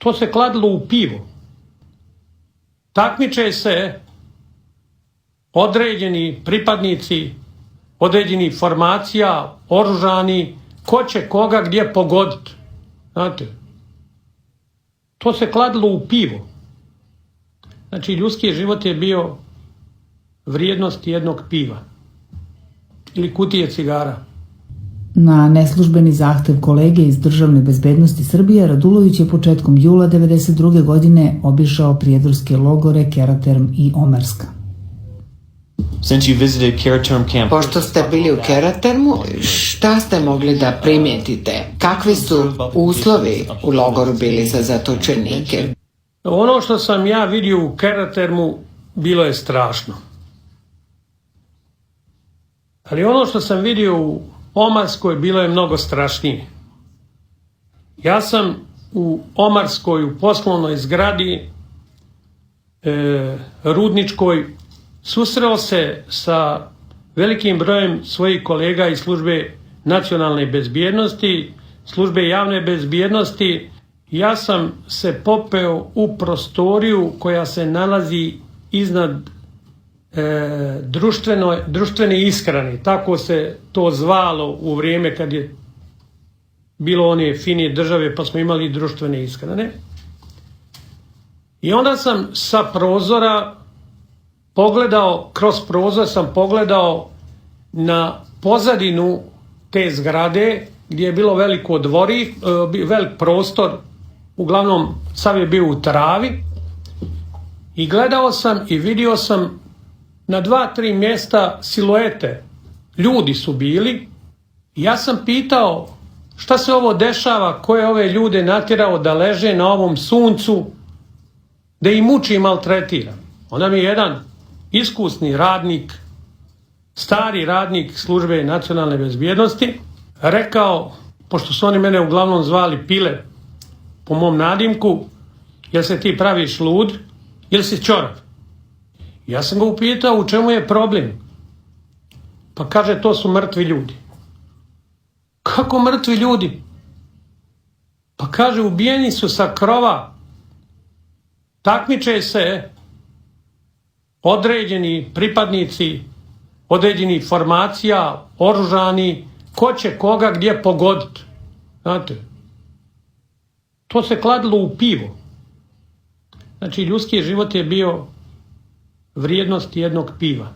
To se kladilo u pivo. Takmiče se određeni pripadnici određenih formacija, oružani, ko će koga gdje pogoditi. Znate, to se kladilo u pivo. Znači, ljudski život je bio vrijednost jednog piva ili kutije cigara. Na neslužbeni zahtev kolege iz Državne bezbednosti Srbije, Radulović je početkom jula 1992. godine obišao prijedorske logore Keraterm i Omarska. Pošto ste bili u Keratermu, šta ste mogli da primijetite? Kakvi su uslovi u logoru bili za zatočenike? Ono što sam ja vidio u Keratermu bilo je strašno. Ali ono što sam vidio u Omarskoj bilo je mnogo strašnije. Ja sam u Omarskoj, u poslovnoj zgradi rudničkoj, susreo se sa velikim brojem svojih kolega iz službe nacionalne bezbjednosti, službe javne bezbjednosti. Ja sam se popeo u prostoriju koja se nalazi iznad društvene ishrane, tako se to zvalo u vrijeme kad je bilo one finije države, pa smo imali društvene ishrane. I onda sam sa prozora pogledao, kroz prozor sam pogledao na pozadinu te zgrade gdje je bilo veliko velik prostor, uglavnom sav je bio u travi, i gledao sam i vidio sam na 2-3 mjesta siluete. Ljudi su bili. Ja sam pitao šta se ovo dešava, ko je ove ljude natjerao da leže na ovom suncu, da ih muči i maltretira. Onda mi je jedan iskusni radnik, stari radnik službe nacionalne bezbjednosti, rekao, pošto su oni mene uglavnom zvali Pile po mom nadimku, jel se ti praviš lud, jel si ćorav? Ja sam ga upitao u čemu je problem. Pa kaže, to su mrtvi ljudi. Kako mrtvi ljudi? Pa kaže, ubijeni su sa krova. Takmiče se određeni pripadnici određenih formacija, oružani, ko će koga gdje pogoditi. Znate, to se kladilo u pivo. Znači, ljudski život je bio vrijednost jednog piva.